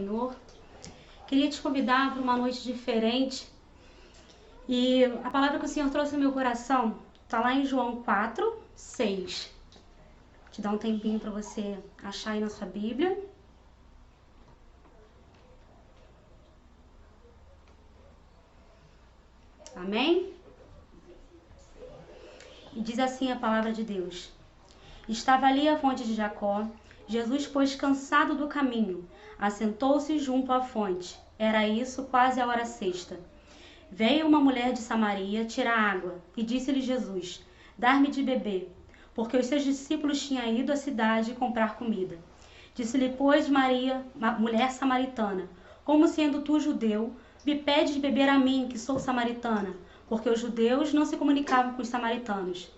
Senhor. Queria te convidar para uma noite diferente. E a palavra que o Senhor trouxe no meu coração está lá em João 4:6. Te dá um tempinho para você achar aí na sua Bíblia. Amém? E diz assim a palavra de Deus. Estava ali a fonte de Jacó. Jesus, pois, cansado do caminho, assentou-se junto à fonte. Era isso quase a hora sexta. Veio uma mulher de Samaria tirar água, e disse-lhe Jesus: Dar-me de beber, porque os seus discípulos tinham ido à cidade comprar comida. Disse-lhe, pois, Maria, mulher samaritana: Como sendo tu judeu, me pedes de beber a mim, que sou samaritana? Porque os judeus não se comunicavam com os samaritanos.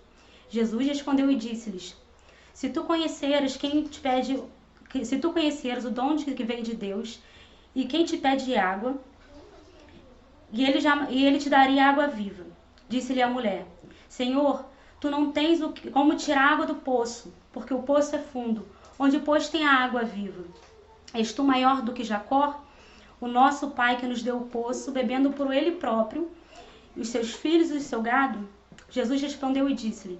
Jesus respondeu e disse-lhes: Se tu conheceres o dom que vem de Deus, e quem te pede água, e ele te daria água viva. Disse-lhe a mulher: Senhor, tu não tens como tirar água do poço, porque o poço é fundo. Onde, pois, tem a água viva? És tu maior do que Jacó, o nosso pai, que nos deu o poço, bebendo por ele próprio, os seus filhos e o seu gado? Jesus respondeu e disse-lhe: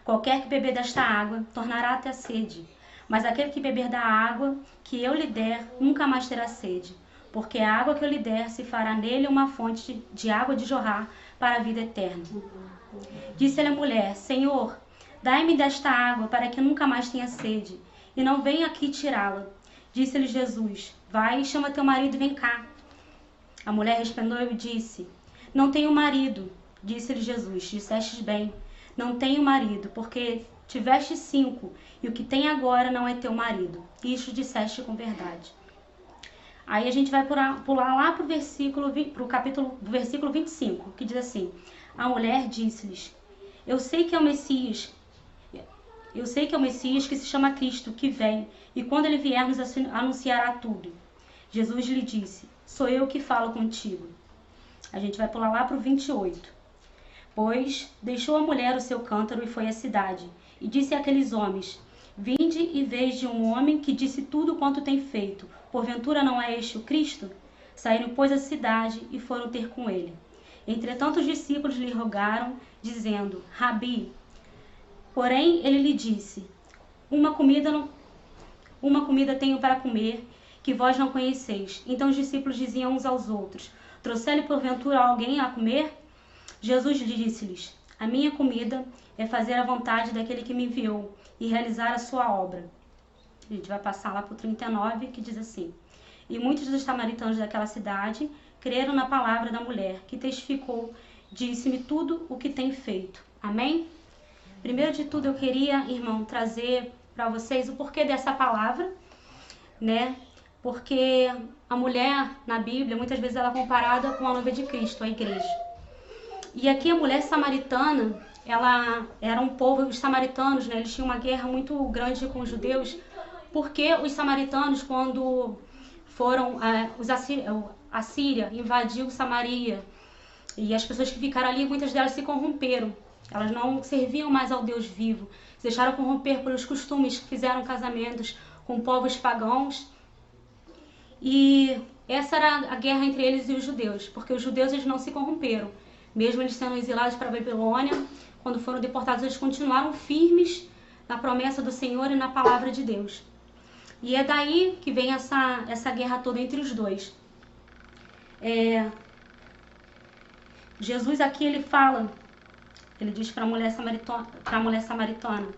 Qualquer que beber desta água tornará a ter sede, mas aquele que beber da água que eu lhe der nunca mais terá sede, porque a água que eu lhe der se fará nele uma fonte de água de jorrar para a vida eterna. Disse-lhe a mulher: Senhor, dai-me desta água para que nunca mais tenha sede, e não venha aqui tirá-la. Disse-lhe Jesus: Vai, chama teu marido e vem cá. A mulher respondeu e disse: Não tenho marido. Disse-lhe Jesus: Dissestes bem, não tenho marido, porque tiveste 5, e o que tem agora não é teu marido. Isto disseste com verdade. Aí a gente vai pular lá para o versículo 25, que diz assim: A mulher disse-lhes: Eu sei que é o Messias que se chama Cristo, que vem, e quando ele vier nos anunciará tudo. Jesus lhe disse: Sou eu que falo contigo. A gente vai pular lá para o 28. Pois deixou a mulher o seu cântaro e foi à cidade, e disse àqueles homens: Vinde e veja um homem que disse tudo quanto tem feito. Porventura não é este o Cristo? Saíram, pois, da cidade e foram ter com ele. Entretanto, os discípulos lhe rogaram, dizendo: Rabi. Porém, ele lhe disse: Uma comida tenho para comer, que vós não conheceis. Então os discípulos diziam uns aos outros: Trouxe-lhe porventura alguém a comer? Jesus disse-lhes: A minha comida é fazer a vontade daquele que me enviou e realizar a sua obra. A gente vai passar lá para o 39, que diz assim: E muitos dos samaritanos daquela cidade creram na palavra da mulher, que testificou: Disse-me tudo o que tem feito. Amém? Primeiro de tudo, eu queria, irmão, trazer para vocês o porquê dessa palavra, né? Porque a mulher na Bíblia, muitas vezes ela é comparada com a noiva de Cristo, a igreja. E aqui a mulher samaritana, ela era um povo, os samaritanos, né, eles tinham uma guerra muito grande com os judeus, porque os samaritanos, quando foram, a Síria invadiu Samaria, e as pessoas que ficaram ali, muitas delas se corromperam. Elas não serviam mais ao Deus vivo, se deixaram corromper pelos costumes, fizeram casamentos com povos pagãos. E essa era a guerra entre eles e os judeus, porque os judeus eles não se corromperam. Mesmo eles sendo exilados para a Babilônia, quando foram deportados, eles continuaram firmes na promessa do Senhor e na palavra de Deus. E é daí que vem essa guerra toda entre os dois. Jesus aqui ele diz para a mulher samaritana: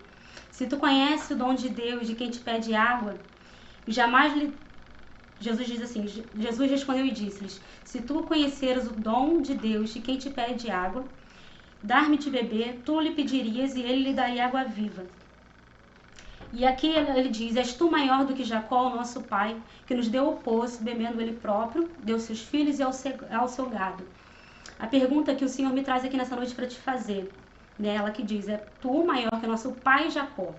Se tu conheces o dom de Deus, de quem te pede água, jamais lhe... Jesus diz assim: Jesus respondeu e disse-lhes: Se tu conheceres o dom de Deus, de quem te pede água, dar-me de beber, tu lhe pedirias e ele lhe daria água viva. E aqui ele diz: És tu maior do que Jacó, o nosso pai, que nos deu o poço, bebendo ele próprio, deu seus filhos e ao seu gado. A pergunta que o Senhor me traz aqui nessa noite para te fazer, né? Ela que diz: É tu maior que o nosso pai Jacó,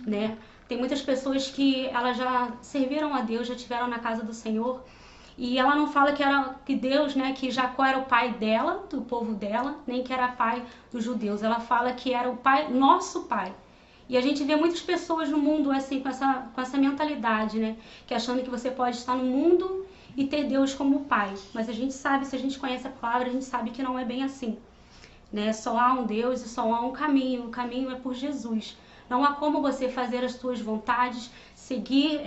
né? Tem muitas pessoas que elas já serviram a Deus, já estiveram na casa do Senhor, e ela não fala que Deus, né, que Jacó era o pai dela, do povo dela, nem que era pai dos judeus. Ela fala que era o pai, nosso pai. E a gente vê muitas pessoas no mundo assim, com essa mentalidade, né? Que achando que você pode estar no mundo e ter Deus como pai. Mas a gente sabe, se a gente conhece a palavra, a gente sabe que não é bem assim, né? Só há um Deus e só há um caminho. O caminho é por Jesus. Não há como você fazer as suas vontades, seguir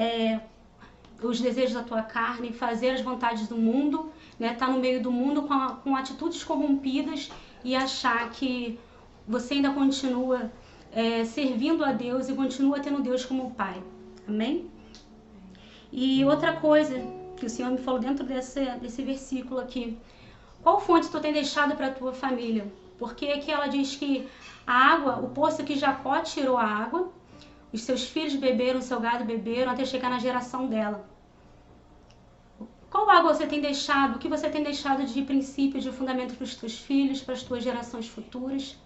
os desejos da tua carne, fazer as vontades do mundo, né? Tá no meio do mundo com atitudes corrompidas e achar que você ainda continua servindo a Deus e continua tendo Deus como pai. Amém? E outra coisa que o Senhor me falou dentro desse versículo aqui: qual fonte tu tem deixado para a tua família? Porque aqui ela diz que a água, o poço que Jacó tirou a água, os seus filhos beberam, o seu gado beberam, até chegar na geração dela. Qual água você tem deixado? O que você tem deixado de princípio, de fundamento para os teus filhos, para as tuas gerações futuras?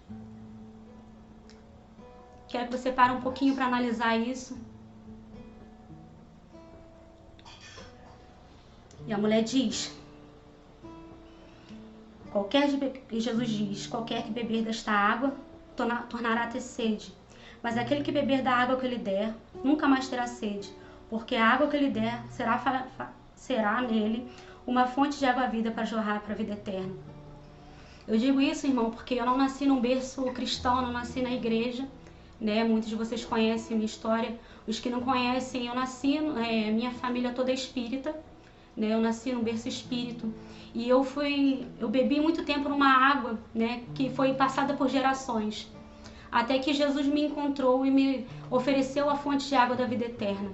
Quero que você pare um pouquinho para analisar isso. E a mulher diz, Jesus diz, qualquer que beber desta água tornará a ter sede. Mas aquele que beber da água que eu lhe der, nunca mais terá sede, porque a água que eu lhe der será nele uma fonte de água viva para jorrar para a vida eterna. Eu digo isso, irmão, porque eu não nasci num berço cristão, não nasci na igreja, né? Muitos de vocês conhecem a minha história. Os que não conhecem, eu nasci, minha família toda é espírita, né? Eu nasci num berço espírito. E eu bebi muito tempo numa água, né, que foi passada por gerações. Até que Jesus me encontrou e me ofereceu a fonte de água da vida eterna.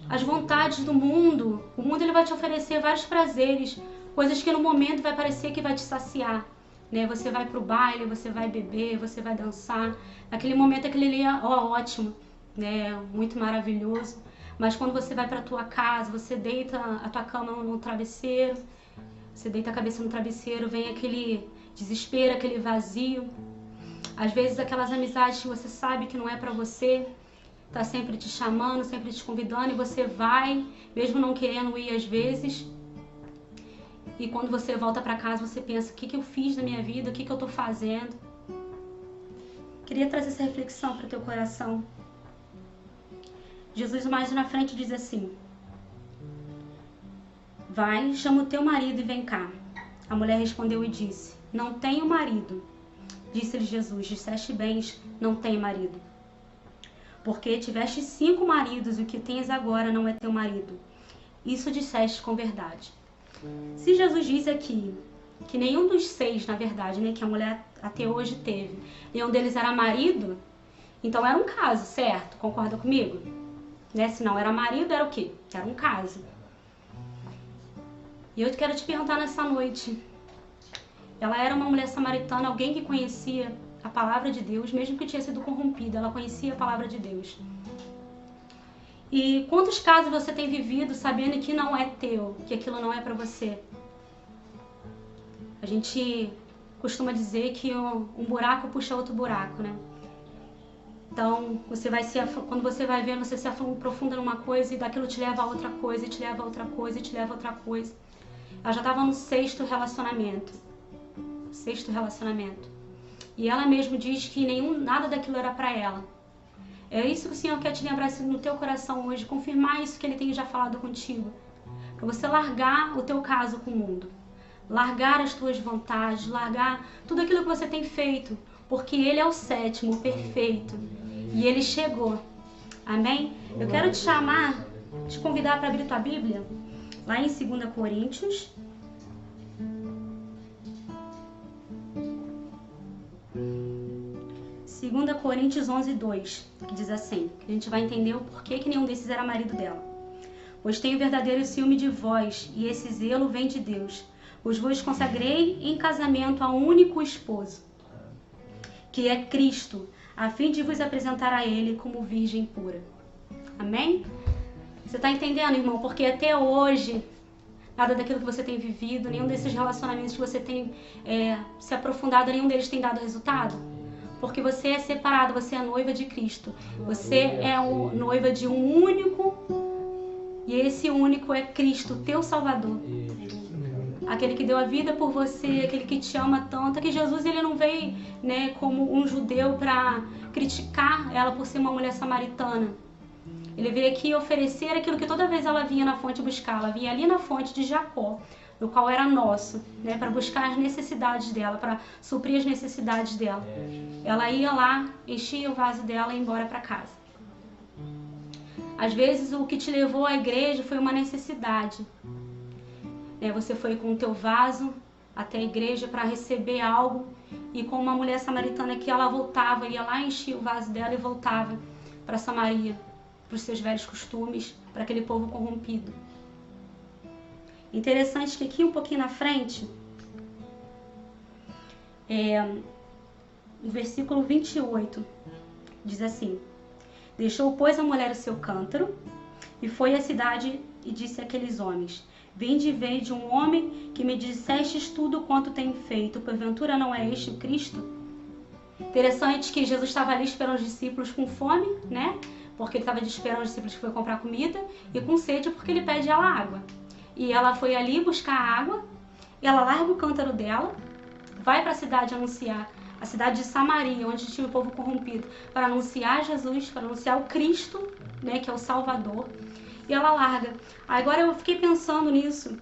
As vontades do mundo, o mundo ele vai te oferecer vários prazeres, coisas que no momento vai parecer que vai te saciar, né? Você vai pro baile, você vai beber, você vai dançar. Naquele momento aquele ali é ótimo, né? Muito maravilhoso. Mas quando você vai para tua casa, você deita a tua cama no travesseiro, você deita a cabeça no travesseiro, vem aquele desespero, aquele vazio. Às vezes aquelas amizades que você sabe que não é para você, tá sempre te chamando, sempre te convidando, e você vai, mesmo não querendo ir às vezes. E quando você volta para casa, você pensa, o que eu fiz na minha vida, o que eu tô fazendo? Queria trazer essa reflexão para o teu coração. Jesus mais na frente diz assim, vai, chama o teu marido e vem cá. A mulher respondeu e disse, não tenho marido. Disse-lhe Jesus, disseste bem, não tenho marido. Porque tiveste 5 maridos e o que tens agora não é teu marido. Isso disseste com verdade. Se Jesus diz aqui que nenhum dos 6, na verdade, né, que a mulher até hoje teve, nenhum deles era marido, então era um caso, certo? Concorda comigo? Né? Se não era marido, era o quê? Era um caso. E eu quero te perguntar nessa noite, ela era uma mulher samaritana, alguém que conhecia a palavra de Deus, mesmo que tinha sido corrompida, ela conhecia a palavra de Deus. E quantos casos você tem vivido sabendo que não é teu, que aquilo não é para você? A gente costuma dizer que um buraco puxa outro buraco, né? Então, quando você vai vendo, você se aprofunda numa coisa e daquilo te leva a outra coisa, e te leva a outra coisa, e te leva a outra coisa. Ela já estava no 6º relacionamento. 6º relacionamento. E ela mesma diz que nada daquilo era para ela. É isso que o Senhor quer te lembrar no teu coração hoje, confirmar isso que Ele tem já falado contigo. Para você largar o teu caso com o mundo. Largar as tuas vontades, largar tudo aquilo que você tem feito. Porque Ele é o 7º, o perfeito. E Ele chegou. Amém? Eu quero te convidar para abrir tua Bíblia. Lá em 2 Coríntios. 2 Coríntios 11:2, que diz assim, que a gente vai entender o porquê que nenhum desses era marido dela. Pois tenho verdadeiro ciúme de vós, e esse zelo vem de Deus, pois vos consagrei em casamento a um único esposo, que é Cristo, a fim de vos apresentar a Ele como virgem pura. Amém? Você está entendendo, irmão? Porque até hoje, nada daquilo que você tem vivido, nenhum desses relacionamentos que você tem se aprofundado, nenhum deles tem dado resultado. Porque você é separado, você é noiva de Cristo. Você é noiva de um único, e esse único é Cristo, teu Salvador. aquele que deu a vida por você, aquele que te ama tanto. É que Jesus, ele não veio, né, como um judeu para criticar ela por ser uma mulher samaritana. Ele veio aqui oferecer aquilo que toda vez ela vinha na fonte buscar. Ela vinha ali na fonte de Jacó, o qual era nosso, né, para buscar as necessidades dela, para suprir as necessidades dela. Ela ia lá, enchia o vaso dela e ia embora para casa. Às vezes o que te levou à igreja foi uma necessidade. Você foi com o teu vaso até a igreja para receber algo, e com uma mulher samaritana que ela voltava, ia lá, enchia o vaso dela e voltava para Samaria, para os seus velhos costumes, para aquele povo corrompido. Interessante que aqui um pouquinho na frente, no versículo 28, diz assim: deixou, pois, a mulher o seu cântaro, e foi à cidade e disse àqueles homens: vinde e vede um homem que me dissestes tudo quanto tenho feito, porventura não é este o Cristo? Interessante que Jesus estava ali esperando os discípulos com fome, né? Porque ele estava esperando os discípulos que foi comprar comida, e com sede porque ele pede ela água. E ela foi ali buscar água, e ela larga o cântaro dela, vai para a cidade anunciar, a cidade de Samaria, onde tinha o povo corrompido, para anunciar Jesus, para anunciar o Cristo, né, que é o Salvador. E ela larga. Agora eu fiquei pensando nisso.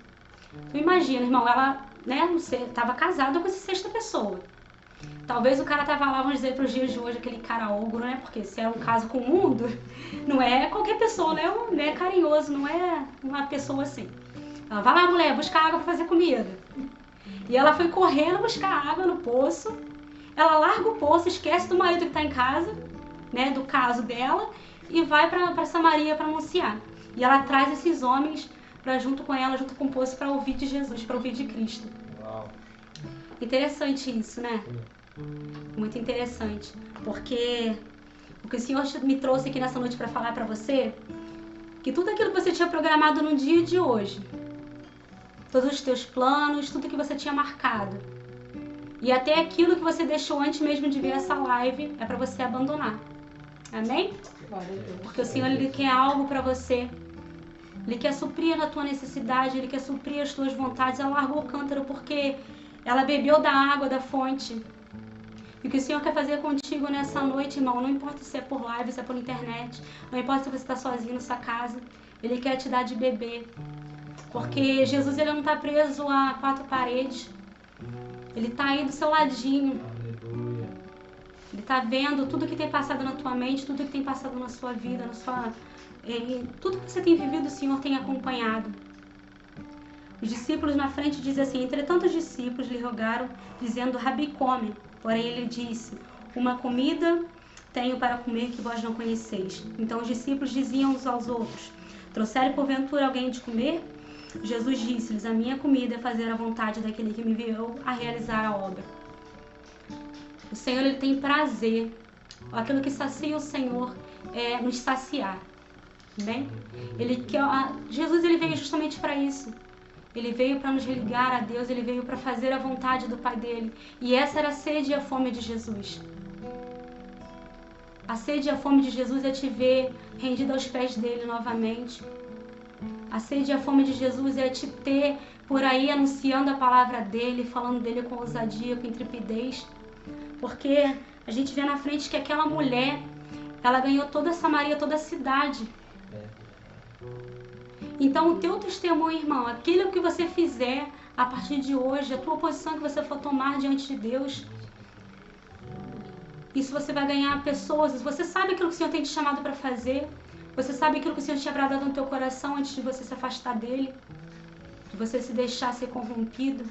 Tu imagina, irmão, ela, né, não sei, estava casada com essa sexta pessoa. Talvez o cara tava lá, vamos dizer, para os dias de hoje, aquele cara ogro, né? Porque se é um caso com o mundo, não é qualquer pessoa, né? Não é carinhoso, não é uma pessoa assim. Ela vai lá, mulher, buscar água para fazer comida. E ela foi correndo buscar água no poço. Ela larga o poço, esquece do marido que está em casa, né? Do caso dela, e vai para Samaria para anunciar. E ela traz esses homens para junto com ela, junto com o poço, para ouvir de Jesus, para ouvir de Cristo. Uau. Interessante isso, né? Muito interessante. Porque o que o Senhor me trouxe aqui nessa noite para falar para você, que tudo aquilo que você tinha programado no dia de hoje, todos os teus planos, tudo que você tinha marcado, e até aquilo que você deixou antes mesmo de ver essa live, é para você abandonar. Amém? Porque o Senhor, Ele quer algo para você. Ele quer suprir a tua necessidade, Ele quer suprir as tuas vontades. Ela largou o cântaro porque ela bebeu da água da fonte. E o que o Senhor quer fazer contigo nessa noite, irmão, não importa se é por live, se é por internet, não importa se você está sozinho na sua casa, Ele quer te dar de beber. Porque Jesus, Ele não está preso a quatro paredes. Ele está aí do seu ladinho. Ele está vendo tudo que tem passado na tua mente, tudo que tem passado na sua vida, tudo que você tem vivido, o Senhor tem acompanhado. Os discípulos na frente dizem assim: entretanto os discípulos lhe rogaram, dizendo: Rabi, come. Porém ele disse: uma comida tenho para comer que vós não conheceis. Então os discípulos diziam uns aos outros: trouxeram porventura alguém de comer? Jesus disse-lhes: a minha comida é fazer a vontade daquele que me enviou a realizar a obra. O Senhor, Ele tem prazer. Aquilo que sacia o Senhor é nos saciar. Bem? Jesus, Ele veio justamente para isso. Ele veio para nos ligar a Deus, Ele veio para fazer a vontade do Pai dele. E essa era a sede e a fome de Jesus. A sede e a fome de Jesus é te ver rendido aos pés dele novamente. A sede e a fome de Jesus é te ter por aí anunciando a palavra dele, falando dele com ousadia, com intrepidez. Porque a gente vê na frente que aquela mulher, ela ganhou toda a Samaria, toda a cidade. Então o teu testemunho, irmão, aquilo que você fizer a partir de hoje, a tua posição que você for tomar diante de Deus, isso você vai ganhar pessoas. Você sabe aquilo que o Senhor tem te chamado para fazer, você sabe aquilo que o Senhor tinha bradado no teu coração antes de você se afastar dele, de você se deixar ser corrompido.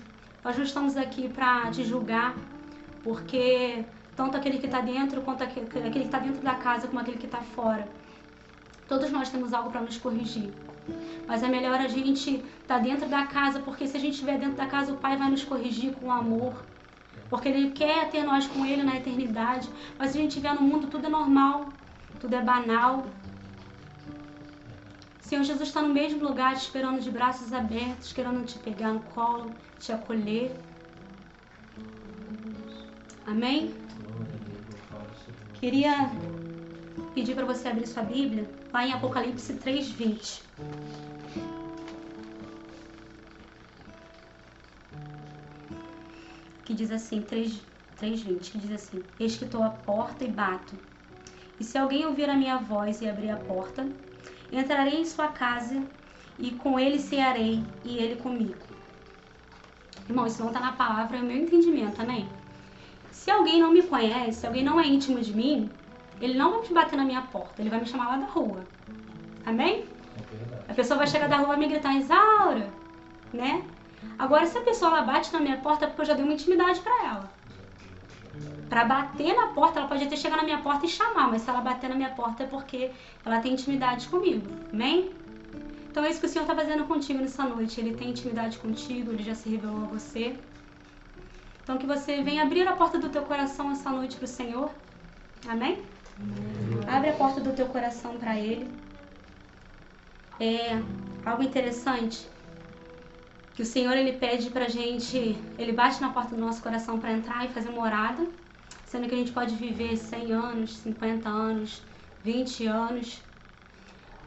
Nós não estamos aqui para te julgar, porque tanto aquele que está dentro, quanto aquele que está dentro da casa, como aquele que está fora, todos nós temos algo para nos corrigir. Mas é melhor a gente estar dentro da casa, porque se a gente estiver dentro da casa, o Pai vai nos corrigir com amor. Porque Ele quer ter nós com Ele na eternidade. Mas se a gente estiver no mundo, tudo é normal, tudo é banal. O Senhor Jesus está no mesmo lugar, te esperando de braços abertos, querendo te pegar no colo, te acolher. Amém? Queria pedir para você abrir sua Bíblia lá em Apocalipse 3:20. que diz assim, 3:20, que diz assim: Eis que estou à porta e bato. E se alguém ouvir a minha voz e abrir a porta, entrarei em sua casa e com ele cearei e ele comigo. Irmão, isso não está na palavra, é o meu entendimento, amém? Se alguém não me conhece, se alguém não é íntimo de mim, ele não vai me bater na minha porta, ele vai me chamar lá da rua. Amém? A pessoa vai chegar da rua e me gritar, Isaura, né? Agora, se a pessoa ela bate na minha porta, é porque eu já dei uma intimidade para ela. Para bater na porta, ela pode até chegar na minha porta e chamar, mas se ela bater na minha porta é porque ela tem intimidade comigo. Amém? Então é isso que o Senhor está fazendo contigo nessa noite. Ele tem intimidade contigo, Ele já se revelou a você. Então que você venha abrir a porta do teu coração essa noite para o Senhor. Amém? Abre a porta do teu coração para Ele. É algo interessante que o Senhor Ele pede pra gente, Ele bate na porta do nosso coração para entrar e fazer morada, sendo que a gente pode viver 100 anos, 50 anos, 20 anos,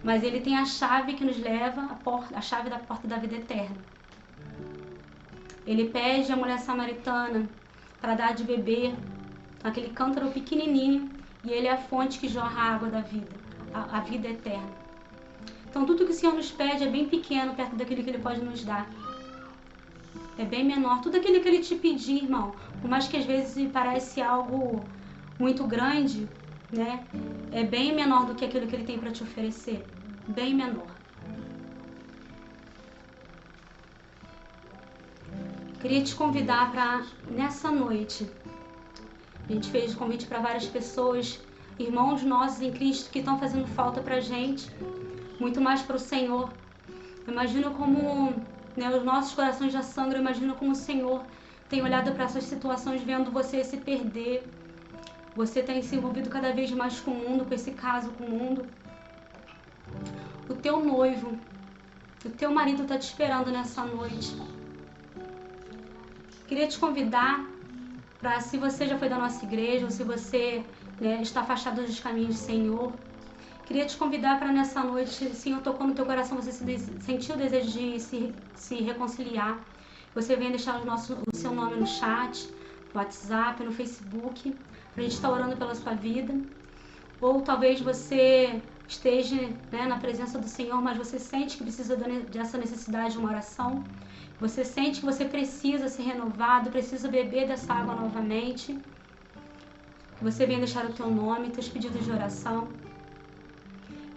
mas Ele tem a chave que nos leva a chave da porta da vida eterna. Ele pede a mulher samaritana para dar de beber aquele cântaro pequenininho, e Ele é a fonte que jorra a água da vida, a vida eterna. Então tudo que o Senhor nos pede é bem pequeno perto daquilo que Ele pode nos dar. É bem menor. Tudo aquilo que Ele te pedir, irmão, por mais que às vezes parece algo muito grande, né? É bem menor do que aquilo que Ele tem para te oferecer. Bem menor. Queria te convidar para, nessa noite, a gente fez o convite para várias pessoas, irmãos nossos em Cristo que estão fazendo falta pra gente, muito mais para o Senhor. Eu imagino como, né, os nossos corações já sangram, eu imagino como o Senhor tem olhado para essas situações, vendo você se perder. Você tem se envolvido cada vez mais com o mundo, com esse caso com o mundo. O teu noivo, o teu marido está te esperando nessa noite. Queria te convidar para, se você já foi da nossa igreja, ou se você, né, está afastado dos caminhos do Senhor, queria te convidar para nessa noite, se o Senhor tocou no teu coração, você sentiu o desejo de se reconciliar, você venha deixar o seu nome no chat, no WhatsApp, no Facebook, para a gente estar orando pela sua vida. Ou talvez você esteja, né, na presença do Senhor, mas você sente que precisa dessa necessidade de uma oração. Você sente que você precisa ser renovado, precisa beber dessa água novamente. Você venha deixar o teu nome, teus pedidos de oração.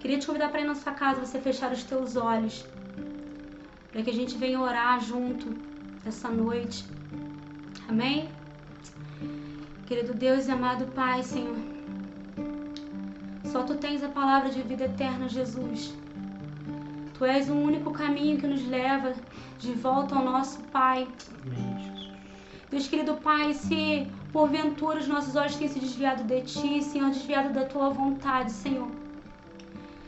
Queria te convidar para ir na sua casa, você fechar os teus olhos, para que a gente venha orar junto essa noite. Amém? Querido Deus e amado Pai, Senhor, só Tu tens a palavra de vida eterna, Jesus. Tu és o único caminho que nos leva de volta ao nosso Pai. Deus querido Pai, se porventura os nossos olhos têm se desviado de Ti, Senhor, desviado da Tua vontade, Senhor.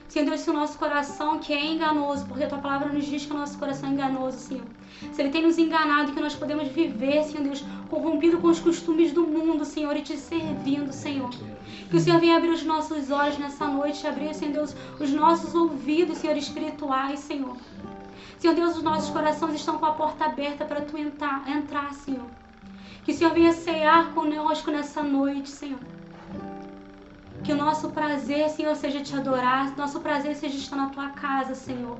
Senhor Deus, se o nosso coração que é enganoso, porque a Tua palavra nos diz que o nosso coração é enganoso, Senhor. Se ele tem nos enganado, que nós podemos viver, Senhor Deus, corrompido com os costumes do mundo, Senhor, e Te servindo, Senhor. Que o Senhor venha abrir os nossos olhos nessa noite, abrir, Senhor Deus, os nossos ouvidos, Senhor, espirituais, Senhor. Senhor Deus, os nossos corações estão com a porta aberta para Tu entrar, Senhor. Que o Senhor venha cear conosco nessa noite, Senhor. Que o nosso prazer, Senhor, seja Te adorar. Nosso prazer seja estar na Tua casa, Senhor.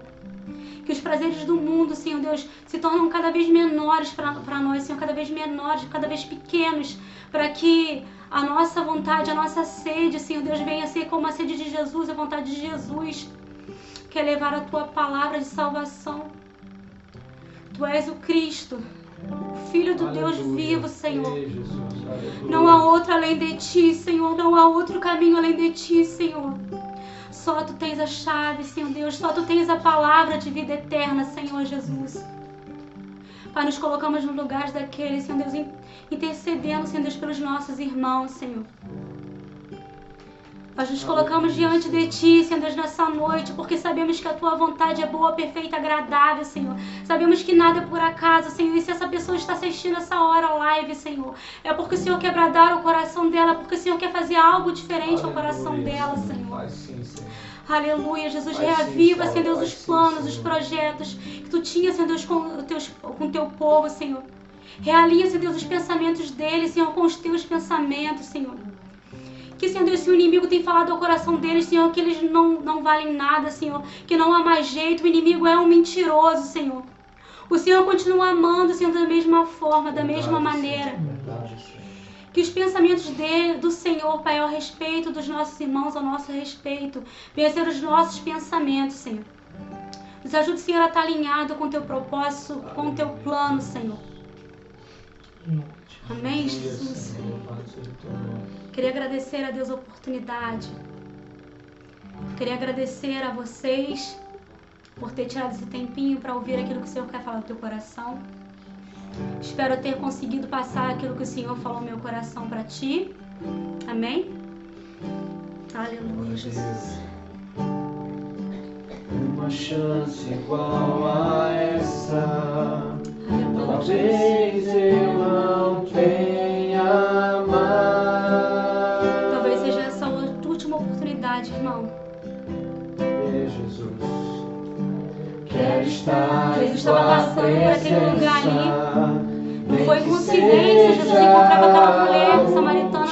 Que os prazeres do mundo, Senhor Deus, se tornem cada vez menores para nós, Senhor. Cada vez menores, cada vez pequenos. Para que a nossa vontade, a nossa sede, Senhor Deus, venha a ser como a sede de Jesus, a vontade de Jesus. Que é levar a Tua palavra de salvação. Tu és o Cristo, o Filho do Deus vivo, Senhor. Não há outro além de Ti, Senhor. Não há outro caminho além de Ti, Senhor. Só Tu tens a chave, Senhor Deus. Só Tu tens a palavra de vida eterna, Senhor Jesus. Pai, nos colocamos no lugar daqueles, Senhor Deus, intercedendo, Senhor Deus, pelos nossos irmãos, Senhor. Nós nos colocamos diante de Ti, Senhor Deus, nessa noite, porque sabemos que a Tua vontade é boa, perfeita, agradável, Senhor. Sabemos que nada é por acaso, Senhor. E se essa pessoa está assistindo essa hora live, Senhor, é porque o Senhor quer bradar o coração dela, porque o Senhor quer fazer algo diferente ao coração dela, Senhor. Aleluia, Jesus, reaviva, Senhor Deus, os planos, os projetos que Tu tinha, Senhor Deus, com o Teu povo, Senhor. Realiza, Deus, os pensamentos deles, Senhor, com os teus pensamentos, Senhor. Que, Senhor Deus, se o inimigo tem falado ao coração deles, Senhor, que eles não valem nada, Senhor, que não há mais jeito, o inimigo é um mentiroso, Senhor. O Senhor continua amando, Senhor, da mesma forma, da mesma maneira. Que os pensamentos do Senhor, Pai, ao respeito dos nossos irmãos, ao nosso respeito, venham ser os nossos pensamentos, Senhor. Nos ajude, Senhor, a estar alinhado com o teu propósito, com o teu plano, Senhor. Amém, Jesus. Queria agradecer a Deus a oportunidade. Queria agradecer a vocês por ter tirado esse tempinho para ouvir aquilo que o Senhor quer falar no teu coração. Espero ter conseguido passar aquilo que o Senhor falou no meu coração para ti. Amém? Aleluia, Jesus. Uma chance igual a essa, talvez eu não tenha mais. Talvez seja essa a última oportunidade, irmão. Jesus, quero estar. Jesus estava passando por aquele lugar ali. Não foi coincidência, Jesus encontrava aquela mulher samaritana,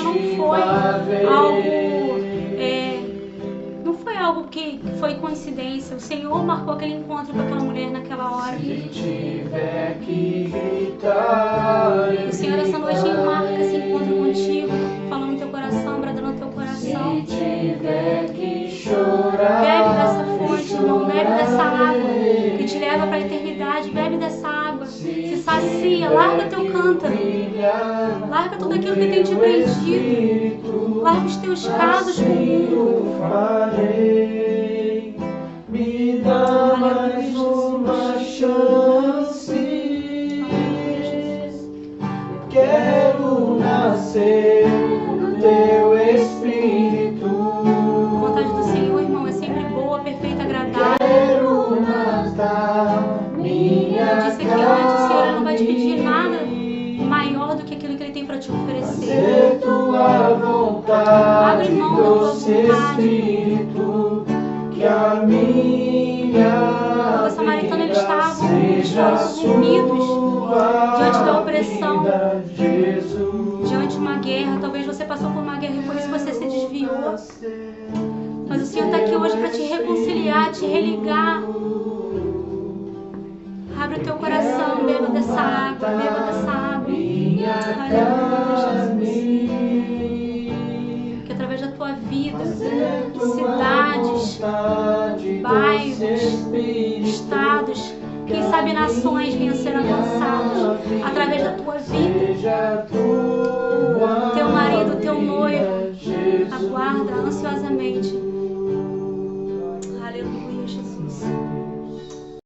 não foi algo que foi coincidência. O Senhor marcou aquele encontro com aquela mulher naquela hora. Se tiver que gritar, o Senhor essa noite marca esse encontro contigo, falando no teu coração, bradando no teu coração. Se tiver que chorar, bebe dessa fonte, irmão, bebe dessa água que te leva para a eternidade, bebe dessa água, se sacia, larga teu cântaro, larga tudo aquilo que tem te prendido, larga os teus casos com o mundo. Me dá mais uma chance. Quero nascer no teu Espírito. A vontade do Senhor, irmão, é sempre boa, perfeita, agradável. Quero matar minha Eu disse aqui antes, o Senhor não vai te pedir nada maior do que aquilo que Ele tem para te oferecer. fazer tua vontade, Abre mão da tua doce vontade. Espírito, que a minha Os samaritanos eles estavam seja sumidos diante da opressão, vida, Jesus. diante de uma guerra. Talvez você passou por uma guerra e por isso você se desviou. Mas o Senhor está aqui hoje para te reconciliar, te religar. Abre o teu coração, beba dessa água, beba dessa água. Aleluia, Jesus. Que através da tua vida, cidades, bairros, estados, quem sabe nações venham ser alcançadas através da tua vida. Teu marido, teu noivo, aguarda ansiosamente